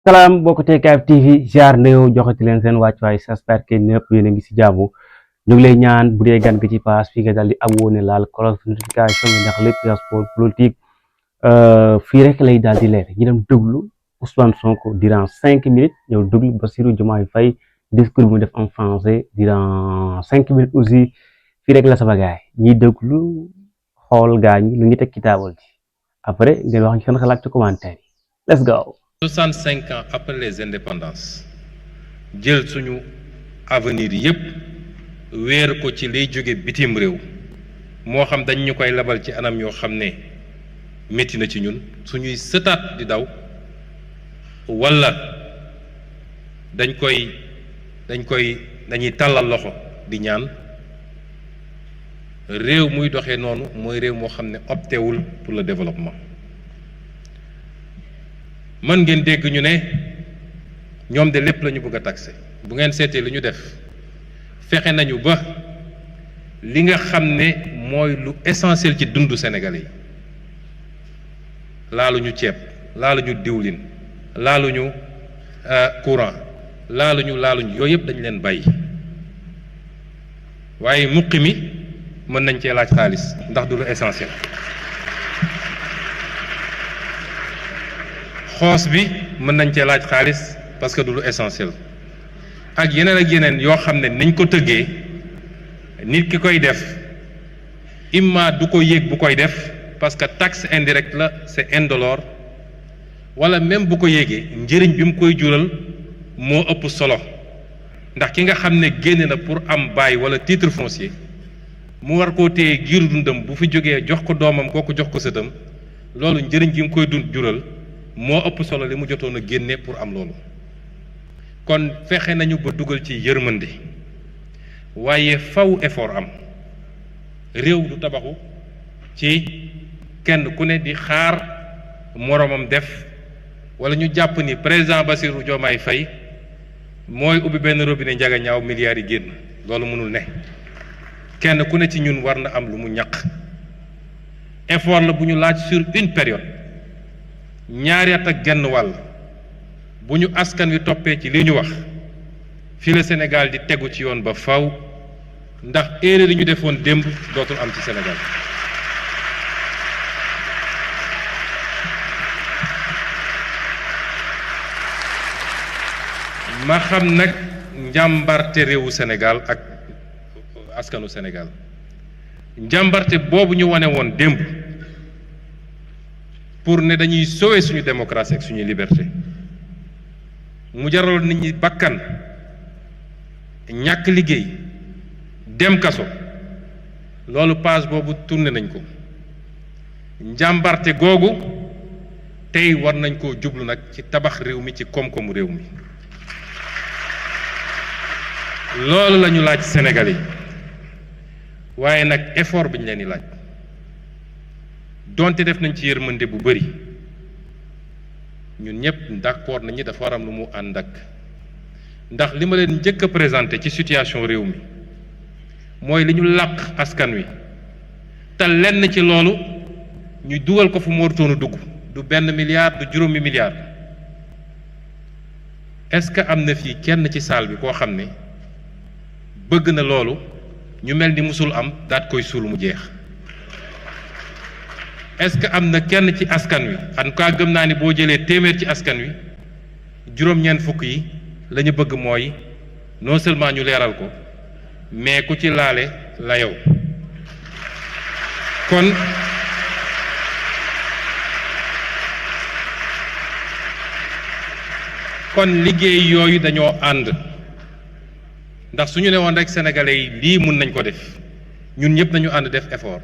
salaam mbokk TKF TV ziar na yow joxati leen seen wàccuwaay j'espère que ñëpp yéen a ngi si jàmm ñu ngi lay ñaan bu dee gan gi ci paas fii nga daal di abonné laal cloche notification bi ndax lépp sport politique fii rek lay daal di leer ñu dem déglu Ousmane Sonko durant 5 minutes ñëw déglu Bassirou Diomaye Faye discours mu def en français durant 5 minutes aussi fii rek la sama gaay ñiy déglu xool gaa ñi lu ñu teg ci taabal ji après ngeen wax seen xalaat ci commentaire yi let's go. 65 ans après les indépendances jël suñu avenir yépp wéer ko ci liy jóge bitim réew moo xam dañ ñu koy labal ci anam yoo xam ne métti na ci ñun suñuy sëtaat di daw walla dañuy tàllal loxo di ñaan réew muy doxee noonu mooy réew moo xam ne optewul pour le développement. mën ngeen dégg ñu ne ñoom de lépp la ñu bëgg a taxé bu ngeen seetee li ñu def fexe nañu ba li nga xam ne mooy lu essentiel ci dundu Sénégalais yi laaluñu ceeb laaluñu diwlin laaluñu courant laaluñu yooyu yëpp dañu leen bàyyi waaye muqi mi mën nañ cee laaj xaalis ndax du lu essentiel. xoos bi mën nañ cee laaj xaalis parce que du lu essentiel ak yeneen yoo xam ne niñ ko tëggee nit ki koy def imma du ko yéeg bu koy def parce que taxe indirecte la c'est indolore wala même bu ko yéegee njëriñ bi mu koy jural moo ëpp solo ndax ki nga xam ne génne na pour am bail wala titre foncier mu war koo téye giiru dundam bu fi jógee jox ko doomam kooku jox ko sëtam loolu njëriñ gi mu koy jural moo ëpp solo li mu jotoon a génne pour am loolu kon fexe nañu ba dugal ci yërmande waaye faw effort am réew du tabaxu ci kenn ku ne di xaar moroomam def wala ñu jàpp ni président Bassirou Diomaye Faye mooy ubbi benn robinet njaga ñaaw milliards yi génn loolu mënul ne kenn ku ne ci ñun war na am lu mu ñaq effort la bu ñu laaj sur une période ñaari at ak genn wàll bu ñu askan wi toppee ci li ñu wax fii la Sénégal di tegu ci yoon ba faw ndax erreur yi ñu defoon démb dootul am ci Sénégal ma xam nag njàmbarte réewu Sénégal ak askanu Sénégal njàmbarte boobu ñu wane woon démb pour ne dañuy sauver suñu démocratie ak suñu liberté mu jaraloon nit ñi bakkan ñàkk liggéey dem kaso loolu page boobu tourné nañ ko njàmbarte googu tey war nañ koo jublu nag ci tabax réew mi ci koom-koomu réew mi loolu la ñu laaj Sénégalais yi waaye nag effort bi ñu leen di laaj donte def nañ ci yërmande bu bari ñun ñëpp d'accord nañu dafa war am lu mu ànd ak ndax li ma leen njëkk a présenté ci situation réew mi mooy li ñu làq askan wi te lenn ci loolu ñu dugal ko fu mu warutoon a dugg du benn milliard du juróomi milliard est-ce que am na fii kenn ci salle bi koo xam ne bëgg na loolu ñu mel ni musul am daat koy suul mu jeex est-ce que am na kenn ci askan wi en tout cas gëm naa ni boo jëlee téeméer ci askan wi juróom-ñeent fukk yi la ñu bëgg mooy non seulement ñu leeral ko mais ku ci laale la yow kon liggéey yooyu dañoo ànd ndax su ñu ne woon rek sénégalais yi lii mun nañ ko def ñun ñëpp nañu ànd def effort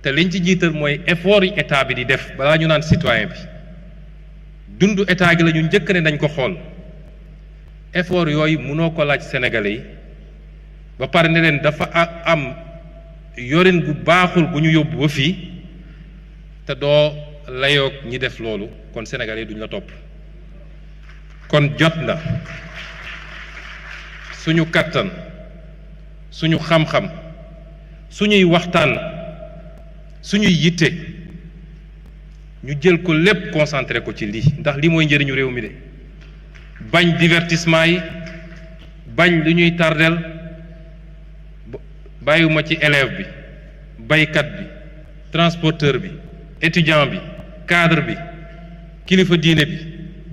te liñ ci jiital mooy effort yi état bi di def balaa ñu naan citoyen bi dundu état gi la ñu njëkk ne dañ ko xool effort yooyu mënoo ko laaj sénégalais yi ba pare ne leen dafa am yorin gu baaxul bu ñu yóbbu ba fii te doo layoog ñi def loolu kon sénégalais yi duñ la topp kon jot na suñu kattan suñu xam-xam suñuy waxtaan suñuy yitte ñu jël ko lépp concentré ko ci lii ndax lii mooy njëriñu réew mi de bañ divertissement yi bañ lu ñuy tardel bàyyiwuma ci élève bi baykat bi transporteur bi étudiant bi cadre bi kilifa diine bi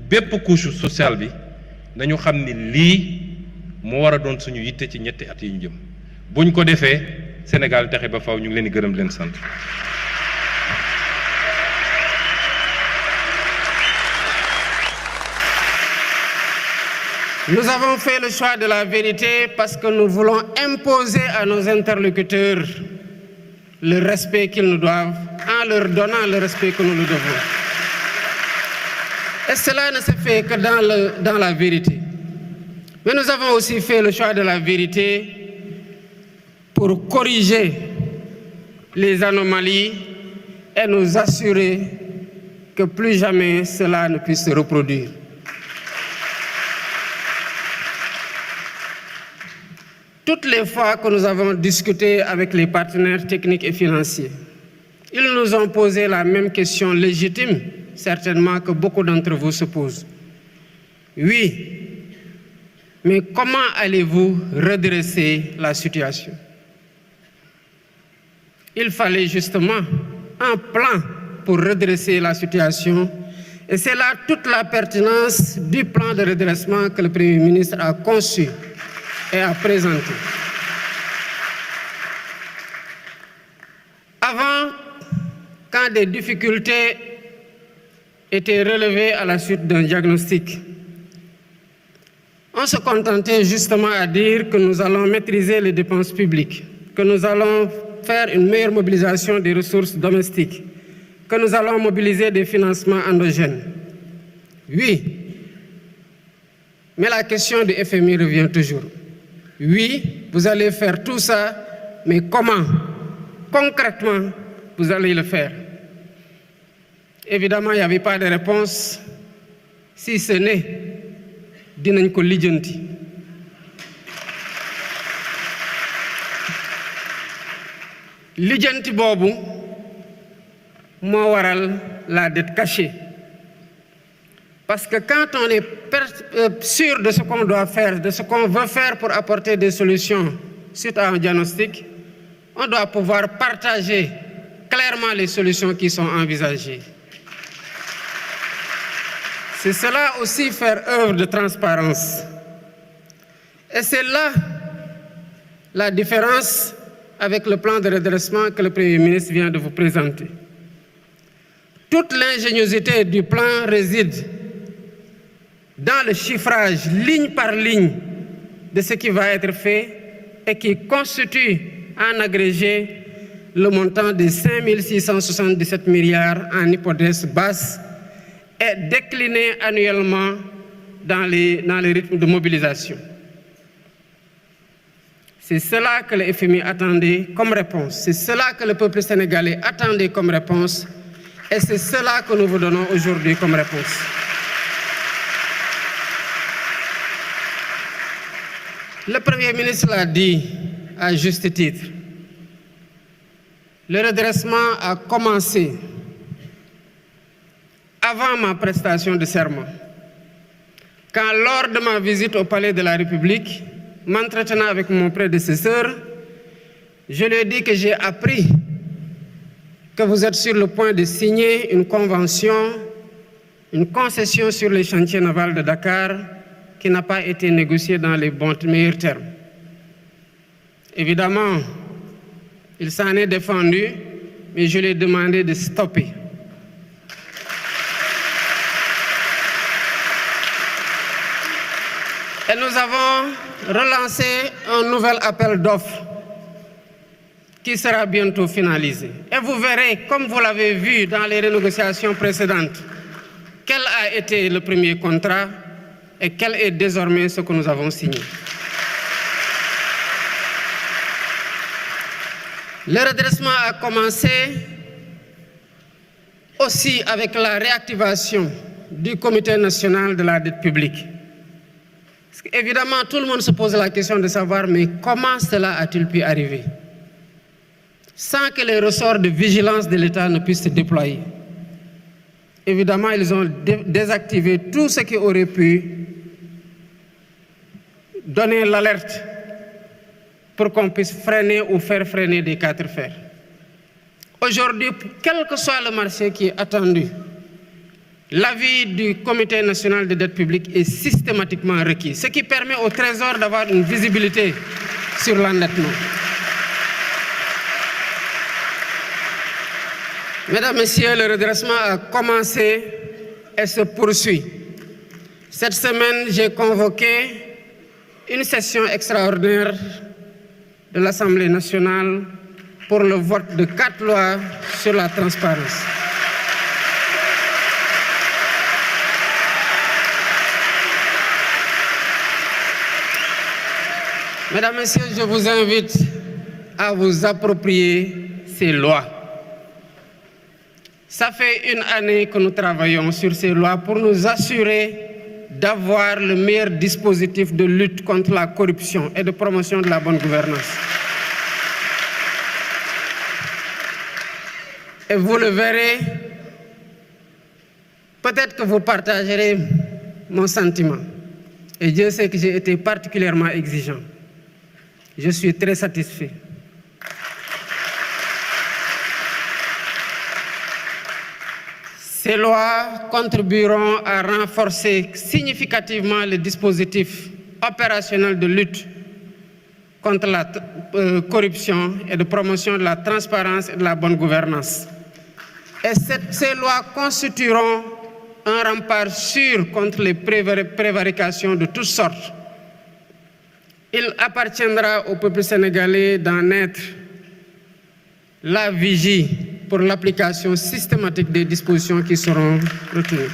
bépp couche sociale bi dañu xam ni lii moo war a doon suñu yitte ci ñetti at yi ñu jëm buñ ko defee Sénégal texe ba faw ñu ngi leen di gërëm leen sant. Nous avons fait le choix de la vérité parce que nous voulons imposer à nos interlocuteurs le respect qu'ils nous doivent en leur donnant le respect que nous nous devons. Et cela ne se fait que dans la vérité. Mais nous avons aussi fait le choix de la vérité pour corriger les anomalies et nous assurer que plus jamais cela ne puisse se reproduire. Toutes les fois que nous avons discuté avec les partenaires techniques et financiers, ils nous ont posé la même question légitime, certainement que beaucoup d'entre vous se posent. Oui, mais comment allez-vous redresser la situation? Il fallait justement un plan pour redresser la situation et c'est là toute la pertinence du plan de redressement que le Premier ministre a conçu et à présenter. Avant, quand des difficultés étaient relevées à la suite d'un diagnostic, on se contentait justement à dire que nous allons maîtriser les dépenses publiques, que nous allons faire une meilleure mobilisation des ressources domestiques, que nous allons mobiliser des financements endogènes. Oui, mais la question du FMI revient toujours. Oui, vous allez faire tout ça, mais comment? Concrètement, vous allez le faire. Évidemment, il n'y avait pas de réponse, si ce n'est dinañ ko lijjanti. Lijjanti boobu moo waral la dette cachée. Parce que quand on est sûr de ce qu'on doit faire, de ce qu'on veut faire pour apporter des solutions suite à un diagnostic, on doit pouvoir partager clairement les solutions qui sont envisagées. C'est cela aussi faire œuvre de transparence. Et c'est là la différence avec le plan de redressement que le Premier ministre vient de vous présenter. Toute l'ingéniosité du plan réside dans le chiffrage ligne par ligne de ce qui va être fait et qui constitue en agrégé le montant de 5 677 milliards en hypothèse basse et décliné annuellement dans les rythmes de mobilisation. C'est cela que le FMI attendait comme réponse, c'est cela que le peuple sénégalais attendait comme réponse et c'est cela que nous vous donnons aujourd'hui comme réponse. Le Premier ministre l'a dit à juste titre. Le redressement a commencé avant ma prestation de serment. Quand lors de ma visite au Palais de la République, m'entretenant avec mon prédécesseur, je lui ai dit que j'ai appris que vous êtes sur le point de signer une convention, une concession sur les chantiers navals de Dakar qui n'a pas été négociée dans les meilleurs termes. Évidemment, il s'en est défendu, mais je lui ai demandé de stopper. Et nous avons relancé un nouvel appel d'offres qui sera bientôt finalisé. Et vous verrez, comme vous l'avez vu dans les renégociations précédentes, quel a été le premier contrat et quel est désormais ce que nous avons signé. Le redressement a commencé aussi avec la réactivation du Comité national de la dette publique. Parce qu'évidemment, tout le monde se pose la question de savoir, mais comment cela a-t-il pu arriver sans que les ressorts de vigilance de l'État ne puissent se déployer? Évidemment, ils ont désactivé tout ce qui aurait pu donner l'alerte pour qu'on puisse freiner ou faire freiner des quatre fers. Aujourd'hui, quel que soit le marché qui est attendu, l'avis du Comité national de dette publique est systématiquement requis, ce qui permet au Trésor d'avoir une visibilité sur l'endettement. Mesdames, Messieurs, le redressement a commencé et se poursuit. Cette semaine, j'ai convoqué une session extraordinaire de l'Assemblée nationale pour le vote de 4 lois sur la transparence. Mesdames, Messieurs, je vous invite à vous approprier ces lois. Ça fait une année que nous travaillons sur ces lois pour nous assurer d'avoir le meilleur dispositif de lutte contre la corruption et de promotion de la bonne gouvernance. Et vous le verrez, peut-être que vous partagerez mon sentiment. Et Dieu sait que j'ai été particulièrement exigeant. Je suis très satisfait. Ces lois contribueront à renforcer significativement le dispositif opérationnel de lutte contre la corruption et de promotion de la transparence et de la bonne gouvernance. Et ces lois constitueront un rempart sûr contre les prévarications de toutes sortes. Il appartiendra au peuple sénégalais d'en être la vigie pour l'application systématique des dispositions qui seront retenues.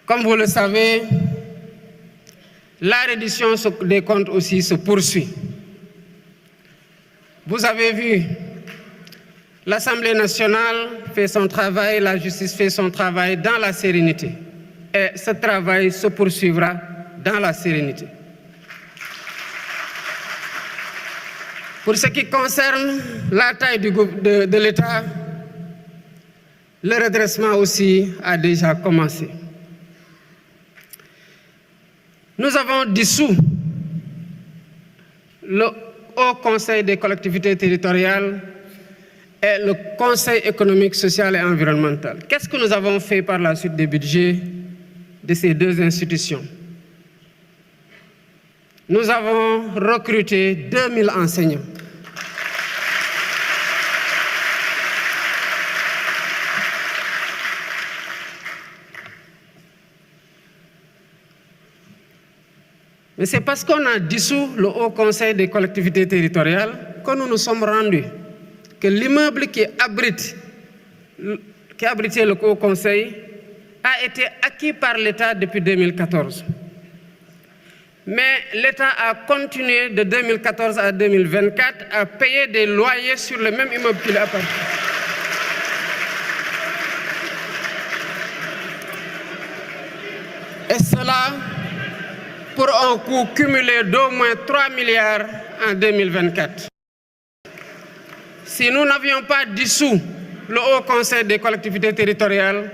Comme vous le savez, la reddition des comptes aussi se poursuit. Vous avez vu, l'Assemblée nationale fait son travail, la justice fait son travail dans la sérénité. Et ce travail se poursuivra dans la sérénité. Pour ce qui concerne la taille de l'État, le redressement aussi a déjà commencé. Nous avons dissous le Haut Conseil des collectivités territoriales et le Conseil économique, social et environnemental. Qu'est-ce que nous avons fait par la suite des budgets de ces deux institutions? Nous avons recruté 2000 enseignants. Mais c'est parce qu'on a dissous le Haut Conseil des collectivités territoriales que nous nous sommes rendus que l'immeuble qui abritait le Haut Conseil a été acquis par l'État depuis 2014. Mais l'État a continué de 2014 à 2024 à payer des loyers sur le même immeuble qui lui appartient. Et cela pour un coût cumulé d'au moins 3 milliards en 2024. Si nous n'avions pas dissous le Haut Conseil des collectivités territoriales,